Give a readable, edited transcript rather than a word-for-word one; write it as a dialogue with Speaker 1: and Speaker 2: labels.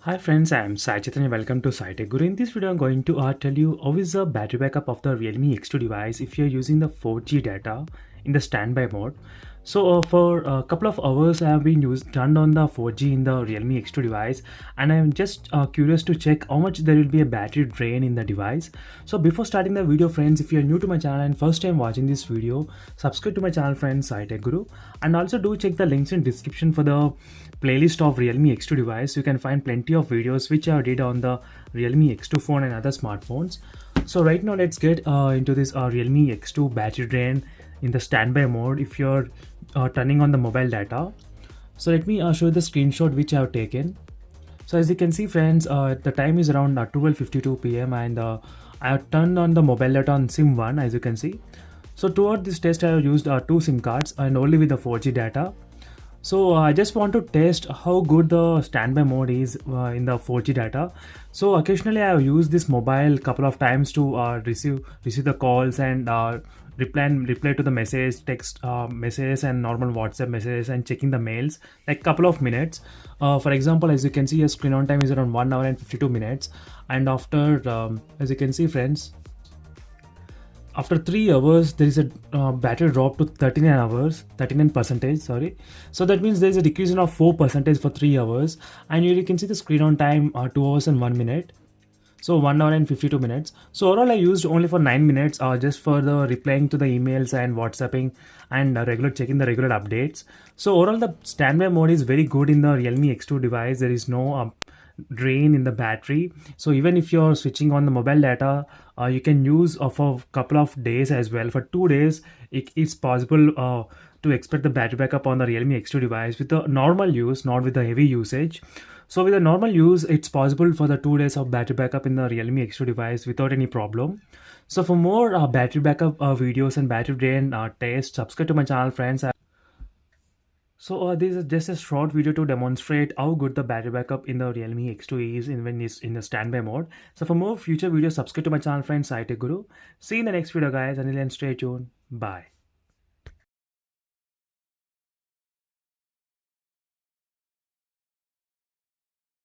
Speaker 1: Hi friends, I am Sai Chaitanya. Welcome to SciTech Guru. In this video, I'm going to tell you how is the battery backup of the Realme X2 device if you're using the 4G data in the standby mode. So for a couple of hours, I have been turned on the 4G in the Realme X2 device, and I'm just curious to check how much there will be a battery drain in the device. So before starting the video, friends, if you're new to my channel and first time watching this video, subscribe to my channel, friends, SciTech Guru, and also do check the links in description for the playlist of Realme X2 device. You can find plenty of videos which I did on the Realme X2 phone and other smartphones. So right now let's get into this Realme X2 battery drain in the standby mode if you're turning on the mobile data. So let me show you the screenshot which I have taken. So as you can see, friends, the time is around 12:52 p.m. and I have turned on the mobile data on SIM 1, as you can see. So toward this test I have used two SIM cards and only with the 4G data. So I just want to test how good the standby mode is in the 4G data. So occasionally I have used this mobile couple of times to receive the calls and reply to the message, text messages and normal WhatsApp messages and checking the mails like couple of minutes. For example, as you can see, your screen on time is around 1 hour and 52 minutes. And after, as you can see, friends, after 3 hours there is a battery drop to 39 percentage, sorry. So that means there is a decrease of 4 percentage for 3 hours, and you can see the screen on time 2 hours and 1 minute, so 1 hour and 52 minutes. So overall I used only for 9 minutes just for the replying to the emails and WhatsApping and regular checking the regular updates. So overall the standby mode is very good in the Realme X2 device. There is no drain in the battery. So even if you're switching on the mobile data, you can use for a couple of days as well. For 2 days it's possible to expect the battery backup on the Realme X2 device with the normal use, not with the heavy usage. So with the normal use, it's possible for the 2 days of battery backup in the Realme X2 device without any problem. So for more battery backup videos and battery drain tests, subscribe to my channel, friends. So this is just a short video to demonstrate how good the battery backup in the Realme X2 is when it's in the standby mode. So for more future videos, subscribe to my channel, friends, SciTech Guru. See you in the next video, guys. Until then, stay tuned. Bye.